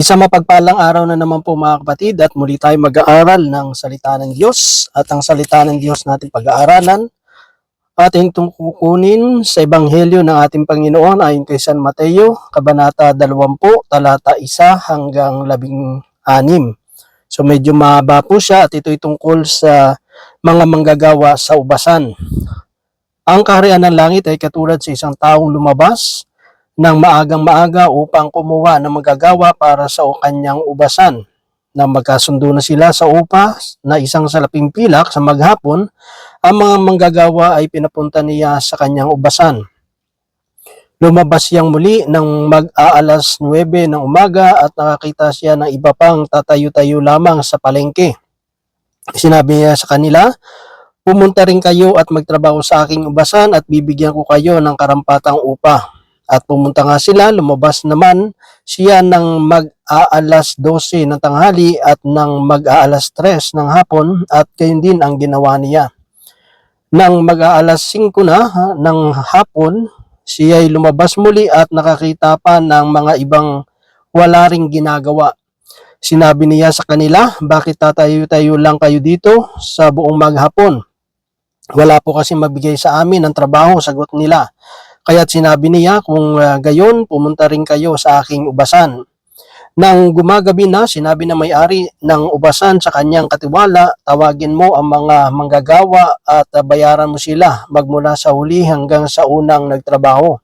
Isang mapagpalang araw na naman po mga kapatid at muli tayo mag-aaral ng salita ng Diyos at ang salita ng Diyos natin pag-aaralan ating tungkukunin sa Ebanghelyo ng ating Panginoon ayon kay San Mateo, Kabanata 20, talata 1 hanggang 16. So medyo mahaba po siya at ito'y tungkol sa mga manggagawa sa ubasan. Ang kaharian ng langit ay katulad sa isang taong lumabas ng maagang maaga upang kumuha ng manggagawa para sa kanyang ubasan. Nang magkasundo na sila sa upa na isang salaping pilak sa maghapon, ang mga manggagawa ay pinapunta niya sa kanyang ubasan. Lumabas siyang muli ng mag-aalas 9 ng umaga at nakakita siya ng iba pang tatayo-tayo lamang sa palengke. Sinabi niya sa kanila, "Pumunta rin kayo at magtrabaho sa aking ubasan at bibigyan ko kayo ng karampatang upa." At pumunta nga sila, lumabas naman siya ng mag-aalas 12 ng tanghali at ng mag-aalas 3 ng hapon at gayon din ang ginawa niya. Nang mag-aalas 5 na ng hapon, siya ay lumabas muli at nakakita pa ng mga ibang wala ring ginagawa. Sinabi niya sa kanila, "Bakit tatayo-tayo lang kayo dito sa buong maghapon? Wala po kasi mabigay sa amin ng trabaho," sagot nila. Kaya't sinabi niya, "Kung gayon, pumunta rin kayo sa aking ubasan." Nang gumagabi na, sinabi ng may-ari ng ubasan sa kanyang katiwala, "Tawagin mo ang mga manggagawa at bayaran mo sila magmula sa huli hanggang sa unang nagtrabaho."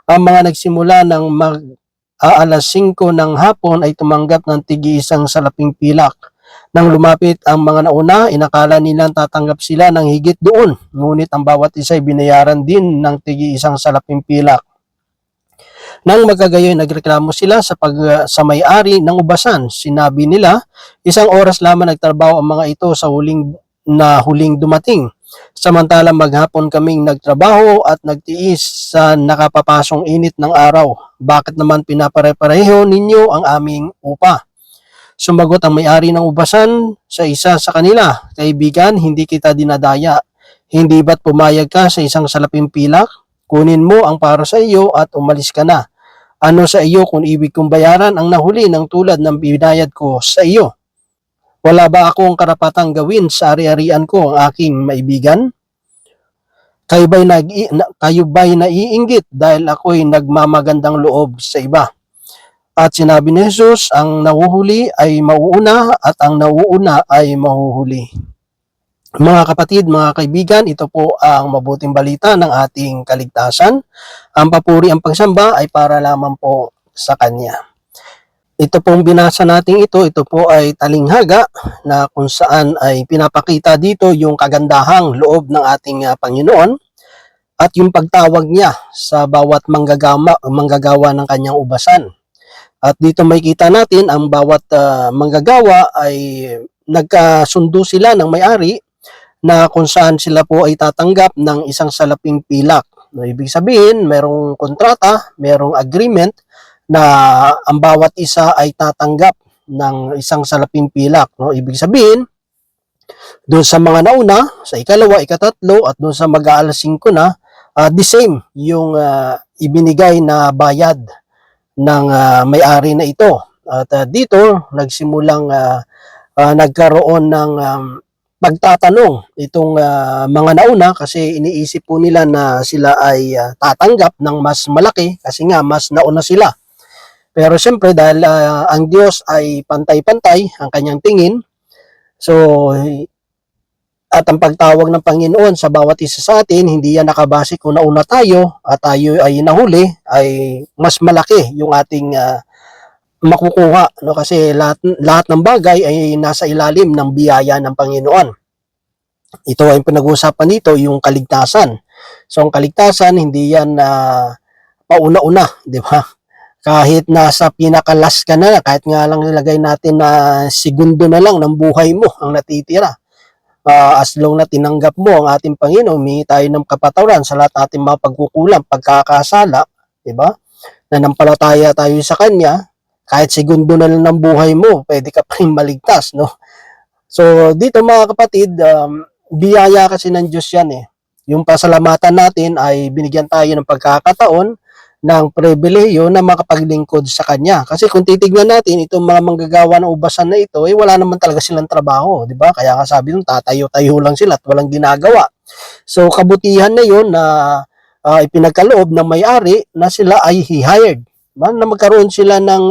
Ang mga nagsimula ng mag-aalas 5 ng hapon ay tumanggap ng tig-iisang salaping pilak. Nang lumapit ang mga nauna, inakala nilang tatanggap sila ng higit doon, ngunit ang bawat isa ay binayaran din ng tig-iisang salaping pilak. Nang magkagayon, nagreklamo sila sa may-ari ng ubasan. Sinabi nila, "Isang oras lamang nagtrabaho ang mga ito sa huling dumating. Samantalang maghapon kaming nagtrabaho at nagtiis sa nakapapasong init ng araw. Bakit naman pinapare-pareho ninyo ang aming upa?" Sumagot ang may-ari ng ubasan sa isa sa kanila, "Kaibigan, hindi kita dinadaya. Hindi ba't pumayag ka sa isang salaping pilak? Kunin mo ang para sa iyo at umalis ka na. Ano sa iyo kung ibig kong bayaran ang nahuli ng tulad ng binayad ko sa iyo? Wala ba akong karapatang gawin sa ari-arian ko ang aking maibigan? Kayo ba'y naiinggit dahil ako'y nagmamagandang loob sa iba?" At sinabi ni Jesus, "Ang nahuhuli ay mauuna at ang nauuna ay mahuhuli." Mga kapatid, mga kaibigan, ito po ang mabuting balita ng ating kaligtasan. Ang papuri, ang pagsamba ay para lamang po sa Kanya. Ito pong binasa natin ito po ay talinghaga na kung saan ay pinapakita dito yung kagandahang loob ng ating Panginoon at yung pagtawag niya sa bawat manggagawa ng kanyang ubasan. At dito makikita natin ang bawat manggagawa ay nagkasundo sila ng may-ari na kung saan sila po ay tatanggap ng isang salaping pilak. No, ibig sabihin, merong kontrata, merong agreement na ang bawat isa ay tatanggap ng isang salaping pilak. No, ibig sabihin, doon sa mga nauna, sa ikalawa, ikatatlo, at doon sa mag-aalas 5 na, the same yung ibinigay na bayad ng may-ari na ito. At dito nagsimulang nagkaroon ng pagtatanong itong mga nauna kasi iniisip po nila na sila ay tatanggap ng mas malaki kasi nga mas nauna sila. Pero siyempre dahil ang Diyos ay pantay-pantay ang kanyang tingin, so at ang pagtawag ng Panginoon sa bawat isa sa atin, hindi yan nakabase kung nauna tayo at tayo ay nahuli, ay mas malaki yung ating makukuha. No? Kasi lahat ng bagay ay nasa ilalim ng biyaya ng Panginoon. Ito ay pinag-uusapan dito, yung kaligtasan. So ang kaligtasan, hindi yan pauna-una, di ba? Kahit nasa pinakalas ka na, kahit nga lang nilagay natin na segundo na lang ng buhay mo ang natitira. As long na tinanggap mo ang ating Panginoon, humingi tayo ng kapatawaran sa lahat ating mga pagkukulang, pagkakasala, di ba? Nanampalataya tayo sa Kanya, kahit segundo na lang ng buhay mo, pwede ka pa rin maligtas, no? So, dito mga kapatid, biyaya kasi ng Diyos yan eh. Yung pasalamatan natin ay binigyan tayo ng pagkakataon ng pribilehiyo na makapaglingkod sa kanya. Kasi kung titignan natin, itong mga manggagawa ng ubasan na ito, wala naman talaga silang trabaho, di ba? Kaya nga sabi nung tatayo-tayo lang sila at walang ginagawa. So kabutihan na yun na ipinagkaloob ng may-ari na sila ay hired na magkaroon sila ng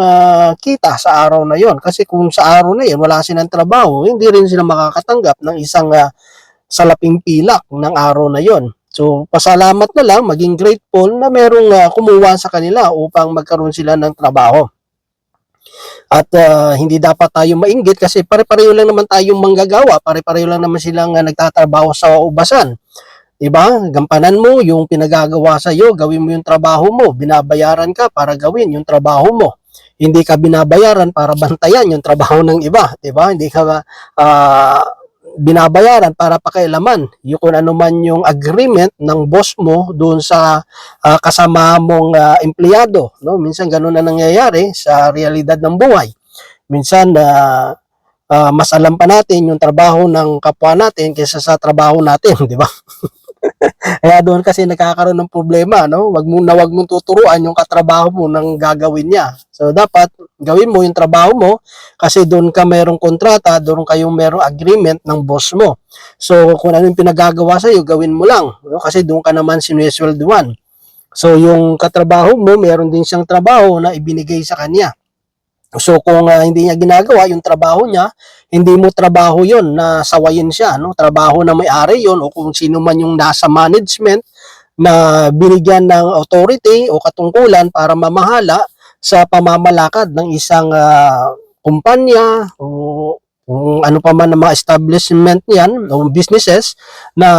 kita sa araw na yon. Kasi kung sa araw na yon wala silang trabaho, hindi rin sila makakatanggap ng isang salaping pilak ng araw na yon. So pasalamat na lang, maging grateful na merong kumuha sa kanila upang magkaroon sila ng trabaho. At hindi dapat tayo mainggit kasi pare-pareho lang naman tayong manggagawa, pare-pareho lang naman silang nagtatrabaho sa ubasan. Diba? Gampanan mo yung pinagagawa sa iyo, gawin mo yung trabaho mo, binabayaran ka para gawin yung trabaho mo. Hindi ka binabayaran para bantayan yung trabaho ng iba, diba? Hindi ka binabayaran para pakialaman yung kung ano man yung agreement ng boss mo doon sa kasama mong empleyado, no? Minsan ganoon na nangyayari sa realidad ng buhay. Minsan mas alam pa natin yung trabaho ng kapwa natin kaysa sa trabaho natin, di ba? Kaya doon kasi nagkakaroon ng problema, no? Wag mong tuturuan yung katrabaho mo ng gagawin niya. So dapat gawin mo yung trabaho mo kasi doon ka merong kontrata, doon kayong merong agreement ng boss mo. So kung ano yung pinagagawa sa iyo, gawin mo lang, no? Kasi doon ka naman sineswelduhan. So yung katrabaho mo, meron din siyang trabaho na ibinigay sa kanya. So kung hindi niya ginagawa yung trabaho niya, hindi mo trabaho yon na sawayin siya, no? Trabaho na may-ari yon o kung sino man yung nasa management na binigyan ng authority o katungkulan para mamahala sa pamamalakad ng isang kumpanya o kung ano pa man ng mga establishment niyan o businesses na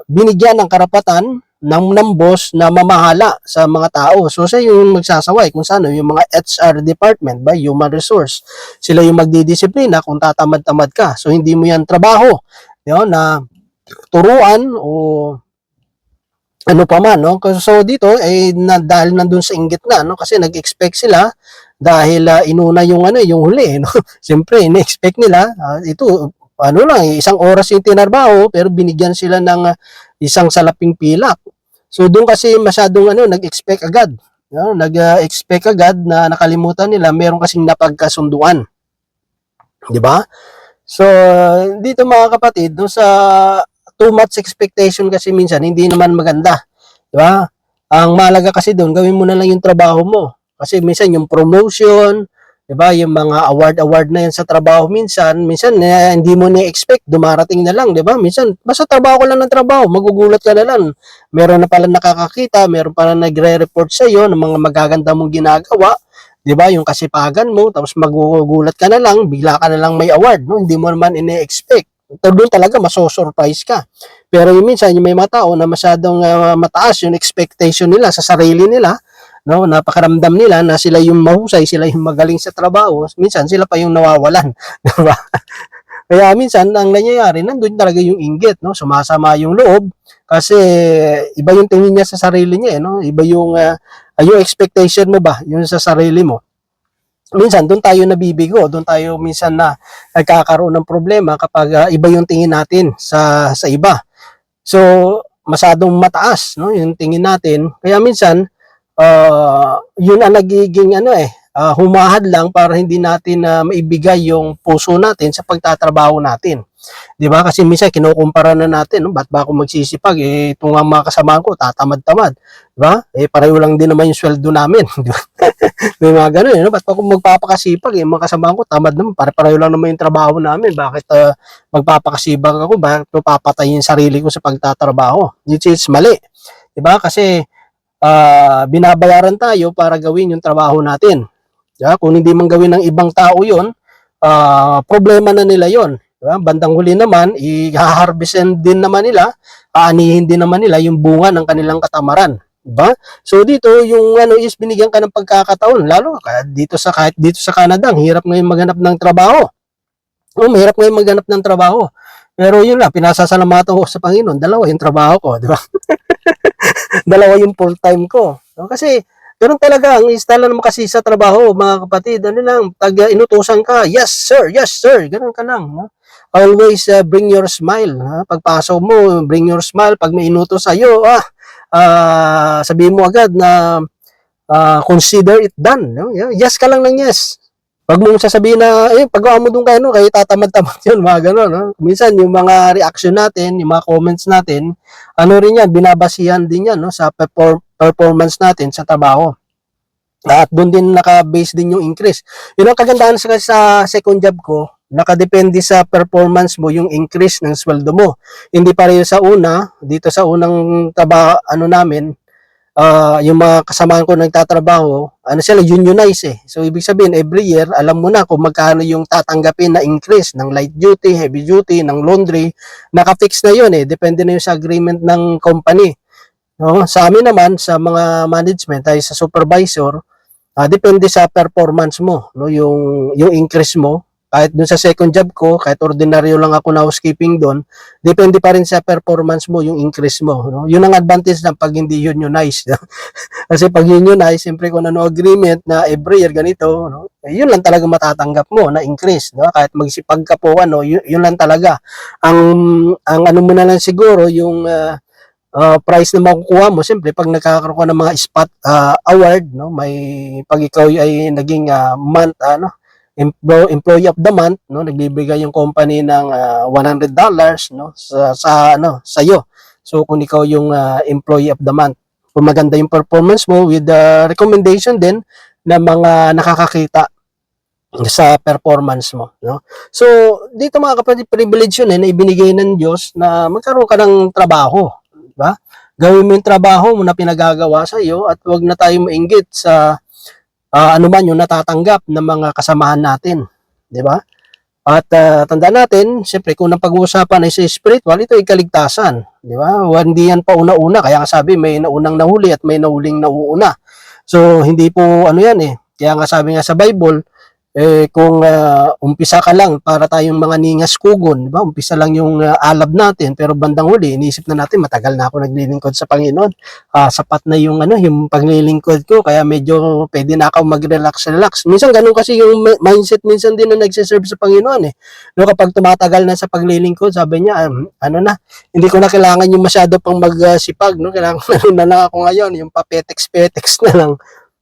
binigyan ng karapatan ng boss na mamahala sa mga tao. So siya yung magsasaway kung saan yung mga HR department ba, human resource. Sila yung magdidisiplina kung tatamad-tamad ka. So hindi mo yan trabaho, yun, na turuan o ano pa man, no? So dito dahil nandun sa inggit na, no, kasi nag-expect sila dahil inuna yung yung huli, no. Siyempre ini-expect nila ito ano lang, isang oras yung tinarbaho pero binigyan sila ng isang salaping pilak. So doon kasi masyadong nag-expect agad. No? Nag-expect agad na nakalimutan nila meron kasing napagkasunduan. 'Di ba? So dito mga kapatid, no, sa too much expectation kasi minsan hindi naman maganda. 'Di ba? Ang mahalaga kasi doon, gawin mo na lang yung trabaho mo. Kasi minsan yung promotion, 'di ba, yung mga award na yan sa trabaho minsan hindi mo ni-expect dumarating na lang, 'di ba? Minsan basta trabaho ko lang ng trabaho, magugulat ka na lang. Meron na pala nakakakita, meron pala nagre-report sa iyo ng mga magaganda mong ginagawa, 'di ba? Yung kasipagan mo, tapos magugulat ka na lang, bigla ka na lang may award, no? Hindi mo naman ini-expect. Doon talaga maso-surprise ka. Pero yung minsan yung may mga tao na masyadong mataas yung expectation nila sa sarili nila, no, napakaramdam nila na sila yung mahusay, sila yung magaling sa trabaho, minsan sila pa yung nawawalan, di ba? Kaya minsan ang nangyayari, nandun talaga yung inggit, no, sumasama yung loob kasi iba yung tingin niya sa sarili niya, no, iba yung expectation mo ba, yung sa sarili mo. Minsan doon tayo nabibigo, doon tayo minsan na nagkakaroon ng problema kapag iba yung tingin natin sa iba. So masyadong mataas, no, yung tingin natin. Kaya minsan yun ang nagiging humahad lang para hindi natin maibigay yung puso natin sa pagtatrabaho natin. 'Di ba? Kasi minsan kinukumpara na natin, no, ba't ba ako magsisipag itong mga kasamahan ko tatamad-tamad, 'di ba? Pareho lang din naman yung sweldo namin, 'di ba? May mga ganun, no? Ba't pa ako magpapakasipag mga kasamahan ko tamad naman, pare-pareho lang naman yung trabaho namin. Bakit magpapakasipag ako? Bakit papatayin yung sarili ko sa pagtatrabaho? Which is mali. 'Di ba? Kasi binabayaran tayo para gawin yung trabaho natin. Diba? Kung hindi man gawin ng ibang tao yon, problema na nila yon. Diba? Bandang huli naman, i-harvestin din naman nila, aanihin din naman nila yung bunga ng kanilang katamaran. Diba? So dito, yung is binigyan ka ng pagkakataon, lalo kahit dito sa Canada, ang hirap ngayon maghanap ng trabaho. Mahirap ngayon maghanap ng trabaho. Pero yun lang, pinasasalamatan ko sa Panginoon, dalawa yung trabaho ko, di ba? Dalawa yung full-time ko. No? Kasi ganun talaga ang style naman kasi sa trabaho, mga kapatid. Ano lang, pag inutusan ka, yes sir, ganun ka lang. No? Always bring your smile. Ha? Pagpasok mo, bring your smile. Pag may inutos sa'yo, sabihin mo agad na consider it done. No? Yes ka lang ng yes. Wag mong sasabihin na, pagawa mo doon kayo, no? Kayo tatamad-tamad yun, mga gano'n. No? Minsan, yung mga reaction natin, yung mga comments natin, ano rin yan, binabasihan din yan, no? Sa performance natin sa trabaho. At doon din naka-base din yung increase. Yun ang kagandahan sa second job ko, nakadepende sa performance mo yung increase ng sweldo mo. Hindi pareho sa una, dito sa unang namin, yung mga kasamahan ko nagtatrabaho, sila unionize eh. So, ibig sabihin, every year, alam mo na kung magkano yung tatanggapin na increase ng light duty, heavy duty, ng laundry. Naka-fix na yun eh. Depende na yun sa agreement ng company. No? Sa amin naman, sa mga management, ay sa supervisor, depende sa performance mo, no? Yung increase mo. Kahit dun sa second job ko, kahit ordinaryo lang ako na housekeeping doon, depende pa rin sa performance mo yung increase mo. No? Yun ang advantage ng pag hindi unionized. Kasi pag unionized, siyempre kung ano agreement na every year ganito, no? Yun lang talaga matatanggap mo na increase. No? Kahit magsipag ka po, yun lang talaga. Ang ano mo na lang siguro, yung price na makukuha mo, siyempre pag nagkakaroon ka ng mga spot award, no, may pag ikaw ay naging month employee of the month, no, nagbibigay yung company ng $100 no sa iyo. So kung ikaw yung employee of the month, kung maganda yung performance mo with the recommendation din ng mga nakakakita sa performance mo, no? So dito mga kapatid, privilege yun na ibinigay ng Diyos na magkaroon ka ng trabaho. Diba? Gawin mo yung trabaho mo na pinagagawa sa iyo at huwag na tayo mainggit sa anuman yung natatanggap ng mga kasamahan natin. Di ba? At tandaan natin, siyempre kung napag-uusapan ay sa spiritual, ito ay kaligtasan. Di ba? Hindi yan pa una-una. Kaya nga sabi, may naunang nahuli at may nahuling nauuna. So, hindi po ano yan eh. Kaya nga sabi nga sa Bible, kung umpisa ka lang para tayong mga ningas kugon, di ba? Umpisa lang yung alab natin, pero bandang huli iniisip na natin matagal na ako naglilingkod sa Panginoon. Sapat na yung yung paglilingkod ko, kaya medyo pwede na ako mag-relax. Minsan ganun kasi yung mindset minsan din na nagse-serve sa Panginoon eh. No, kapag tumatagal na sa paglilingkod, sabi niya, hindi ko na kailangan yung masyado pang magsipag, no? Kailangan na lang ako ngayon, yung papetex-petex na lang.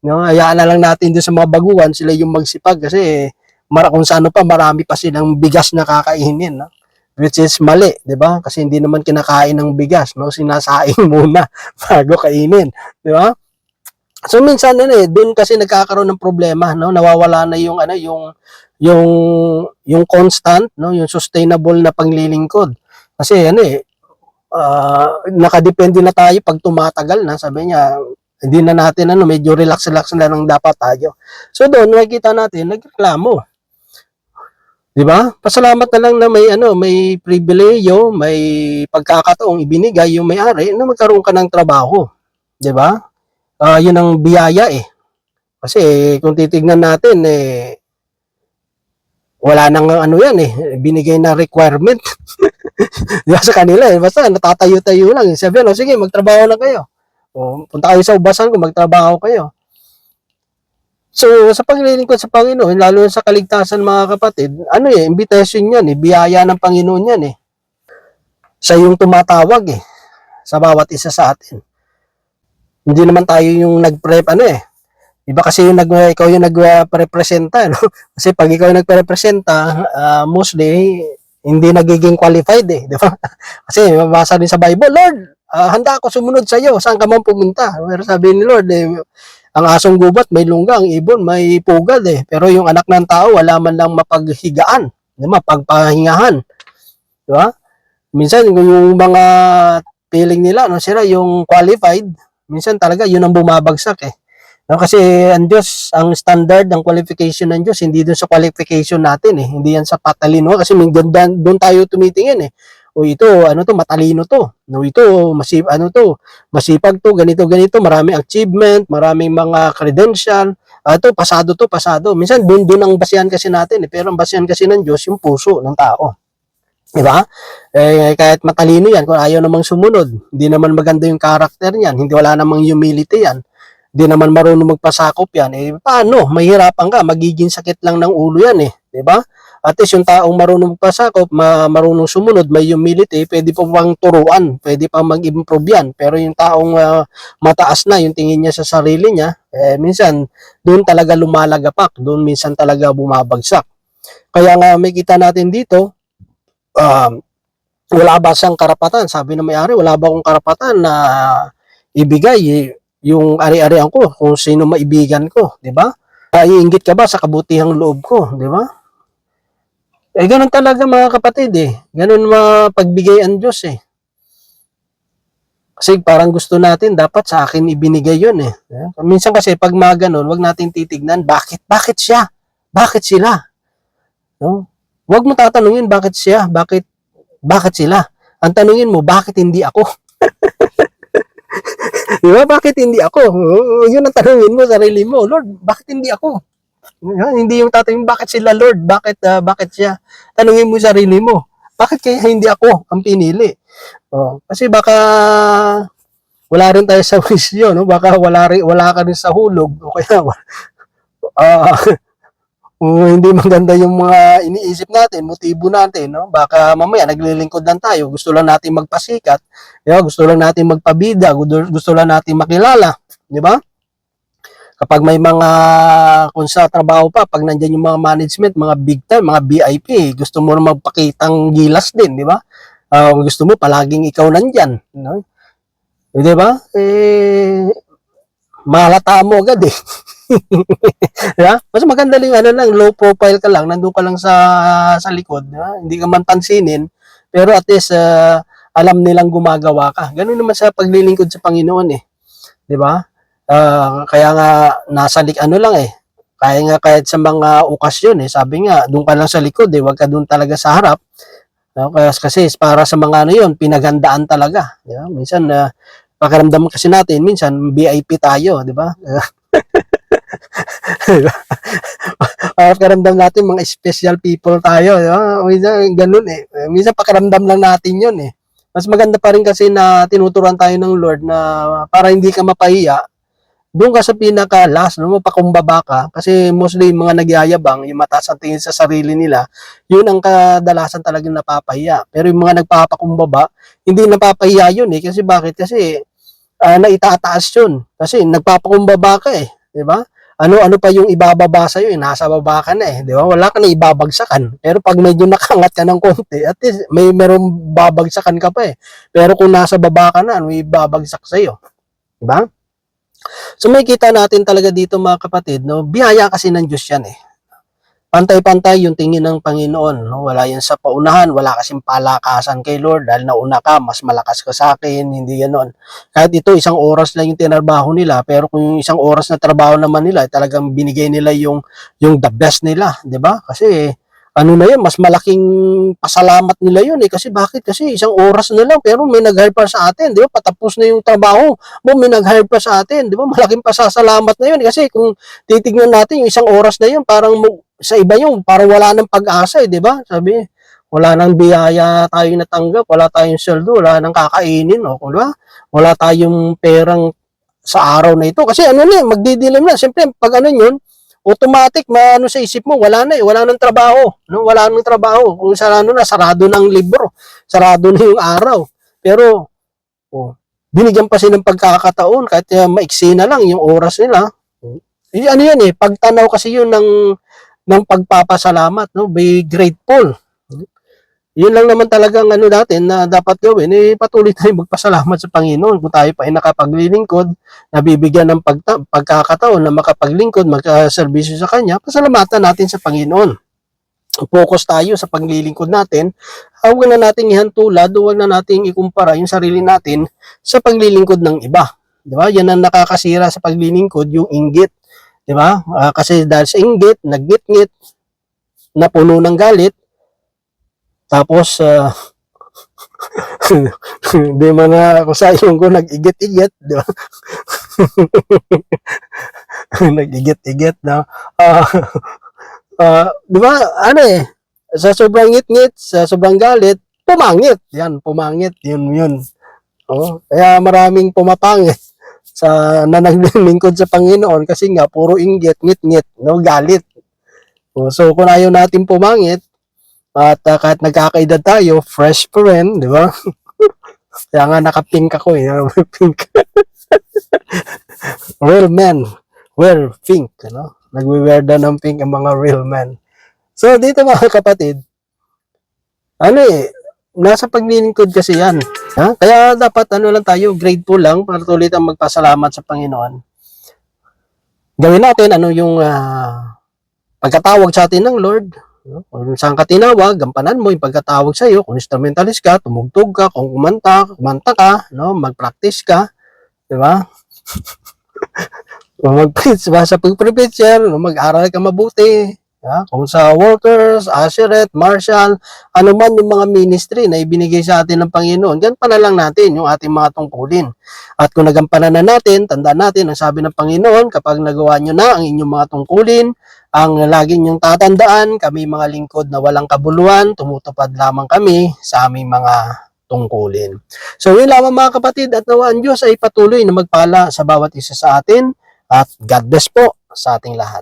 No, hayaan na lang natin doon sa mga baguhan, sila yung magsipag kasi kung saan pa marami pa silang bigas na kakainin, no? Which is mali, 'di ba? Kasi hindi naman kinakain ng bigas, no? Sinasaing muna bago kainin, 'di ba? So minsan doon kasi nagkakaroon ng problema, no? Nawawala na yung yung constant, no? Yung sustainable na panglilingkod. Kasi nakadepende na tayo pag tumatagal na, sabi niya, hindi na natin medyo relax na lang dapat tayo. So doon nakikita natin nagreklamo. 'Di ba? Pasalamat na lang na may pribileyo, may pagkakataong ibinigay yung may-ari na magkaroon ka ng trabaho. 'Di ba? Yun ang biyaya eh. Kasi kung titignan natin wala nang yan eh, binigay na requirement. Di ba sa kanila basta natatayo-tayo lang. Sabi sige, magtrabaho na kayo. Punta kayo sa ubasan kung magtrabaho kayo. So, sa paglilingkod sa Panginoon, lalo sa kaligtasan mga kapatid, invitation yan biyaya ng Panginoon yan Siya yung tumatawag sa bawat isa sa atin. Hindi naman tayo yung nag-prep Iba kasi ikaw yung nagrepresenta, no? Kasi pag ikaw yung nagrepresenta, mostly, hindi nagiging qualified di ba? Kasi mabasa din sa Bible, Lord, handa ako sumunod sa iyo, saan ka man pumunta. Pero sabi ni Lord, ang asong gubat may lungga, ang ibon may pugad Pero yung anak ng tao, wala man lang mapaghigaan, mapagpahingahan. Di ba? Minsan, yung mga feeling nila, sila yung qualified, minsan talaga yun ang bumabagsak No, kasi ang Diyos, ang standard ng qualification ng Diyos, hindi doon sa qualification natin Hindi yan sa patalino kasi doon tayo tumitingin O ito, matalino to. No, ito, masipag to, ganito, maraming achievement, maraming mga credential. Ito, pasado. Minsan doon ang basihan kasi natin pero ang basihan kasi ng Diyos yung puso ng tao. Diba? Kahit matalino yan, kung ayaw namang sumunod, hindi naman maganda yung character niyan, hindi wala namang humility yan. Di naman marunong magpasakop yan, paano? Mahirapan ka, magiging sakit lang ng ulo yan 'di ba? At least yung taong marunong pasakop, marunong sumunod, may humility, pwede pa bang turuan, pwede pa mag-improve yan. Pero yung taong mataas na yung tingin niya sa sarili niya, minsan doon talaga lumalagapak, doon minsan talaga bumabagsak. Kaya nga may kita natin dito, wala ba siyang karapatan? Sabi ng may-ari, wala ba akong karapatan na ibigay yung ari-arian ko kung sino maibigan ko, di ba? Naiinggit ka ba sa kabutihang loob ko, di ba? Ganun talaga mga kapatid Ganun mapagbigay ang Diyos Kasi parang gusto natin, dapat sa akin ibinigay yun Minsan kasi pag mga ganun, wag natin titignan, bakit siya? Bakit sila? No? Wag mo tatanungin bakit siya, bakit sila? Ang tanungin mo, bakit hindi ako? Di ba? Bakit hindi ako? Yun ang tanungin mo sarili mo. Lord, bakit hindi ako? Hindi yung tatanungin, bakit sila, Lord? Bakit siya? Tanungin mo sarili mo. Bakit kaya hindi ako ang pinili? Kasi baka wala rin tayo sa wisyo, no? Baka wala ka rin sa hulog o kaya hindi maganda yung mga iniisip natin, motibo natin, no? Baka mamaya naglilingkod lang tayo, gusto lang natin magpasikat, gusto lang natin magpabida, gusto lang natin makilala, di ba? Kapag may mga, kung sa trabaho pa, pag nandiyan yung mga management, mga big time, mga VIP, gusto mo na magpakitang gilas din, di ba? Gusto mo palaging ikaw nandyan, no? Di ba? Mahalata mo agad Yeah? Mas maganda lang low profile ka lang, nandoon ka lang sa likod, hindi ka man pansinin, pero at least alam nilang gumagawa ka. Ganun naman sa paglilingkod sa Panginoon 'di ba? Kaya nga nasa lang kaya nga kahit sa mga okasyon sabi nga doon ka lang sa likod wag ka doon talaga sa harap. Kasi para sa mga yun, pinaghandaan talaga, 'di ba? Minsan pakiramdam kasi natin minsan VIP tayo, 'di ba? Pakiramdam natin mga special people tayo, minsan ganun minsan pakiramdam lang natin yun Mas maganda pa rin kasi na tinuturuan tayo ng Lord na para hindi ka mapahiya, doon ka sa pinaka last, mapakumbaba ka, kasi mostly mga nagyayabang, yung mataas ang tingin sa sarili nila, yun ang kadalasan talagang napapahiya. Pero yung mga nagpapakumbaba, hindi napapahiya yun kasi bakit? Kasi naitataas yun. Kasi nagpapakumbaba ka di ba? Ano pa yung ibababa sa'yo nasa baba ka na di ba? Wala ka na ibabagsakan. Pero pag medyo nakangat ka ng konti, at least merong babagsakan ka pa Pero kung nasa baba ka na, ano ibabagsak sa'yo? Di ba? So may kita natin talaga dito mga kapatid, biyaya kasi ng Diyos yan Pantay-pantay yung tingin ng Panginoon, Wala yan sa paunahan, wala kasing palakasan kay Lord dahil nauna ka, mas malakas ka sa akin, hindi ganoon. Kahit ito, 1 oras lang yung tinarbaho nila, pero kung yung 1 oras na trabaho naman nila, talagang binigay nila yung the best nila, di ba? Kasi na yun, mas malaking pasalamat nila yun kasi bakit? Kasi 1 oras na lang pero may nag-hire pa sa atin, di ba? Patapos na yung trabaho mo, may nag-hire pa sa atin, di ba? Malaking pasasalamat na yun kasi kung titignan natin yung 1 oras na yun, parang sa iba yung parang wala nang pag-asa di ba? Sabi, wala nang biyaya tayo natanggap, wala tayong sweldo, wala nang kakainin, di ba? Wala tayong perang sa araw na ito kasi magdidilim na. Siyempre, pag yun, automatic sa isip mo, wala na wala nang trabaho, wala nang trabaho. Kung sarado ng libro, sarado na yung araw. Pero binigyan pa silang pagkakataon kahit maiksi na lang yung oras nila. Yan pagtanaw kasi yun ng pagpapasalamat, be grateful. Yun lang naman talagang natin na dapat gawin, patuloy tayong magpasalamat sa Panginoon. Kung tayo pa ay nakapaglilingkod, nabibigyan ng pagkakataon na makapaglingkod, magkaserbisyo sa Kanya, pasalamatan natin sa Panginoon. Focus tayo sa paglilingkod natin. Huwag na nating ihantulad, huwag na nating ikumpara yung sarili natin sa paglilingkod ng iba. Di ba? Yan ang nakakasira sa paglilingkod, yung inggit. Di ba? Kasi dahil sa inggit, naggit-ngit, napuno ng galit, tapos di mga kusayong ko nag-igit-igit, di ba? Nag-igit-igit na di ba? Sa sobrang ngit-ngit, sa sobrang galit, pumangit. Yan, pumangit. Yun. Kaya maraming pumapangit sa naglilingkod sa Panginoon kasi nga puro inggit, ngit-ngit, galit. So kung ayaw natin pumangit, At kahit nagkakaedad tayo, fresh pa rin, di ba? Kaya nga naka-pink ako eh. Pink. Real men wear pink, ano? Nagwe-wear daw ng pink ang mga real men. So, dito mga kapatid, ano eh, nasa paglilingkod kasi yan. Ha? Kaya dapat ano lang tayo, grateful lang para tuloy tayong magpasalamat sa Panginoon. Gawin natin ano yung pagkatawag sa atin ng Lord. Kung saan ka tinawag, gampanan mo yung pagkatawag sa iyo. Kung instrumentalist ka, tumugtog ka, kung kumanta ka, no, mag-practice ka, di ba? Kung mag-preach ba sa pag-preacher, mag-aral ka mabuti. Kung sa workers, usherette, marshal, ano man yung mga ministry na ibinigay sa atin ng Panginoon, gampanan lang natin yung ating mga tungkulin. At kung nagampanan na natin, tandaan natin ang sabi ng Panginoon, kapag nagawa nyo na ang inyong mga tungkulin, ang laging yung tatandaan, kami mga lingkod na walang kabuluhan, tumutupad lamang kami sa aming mga tungkulin. So yun lamang mga kapatid, at nawa ang Diyos ay patuloy na magpala sa bawat isa sa atin, at God bless po sa ating lahat.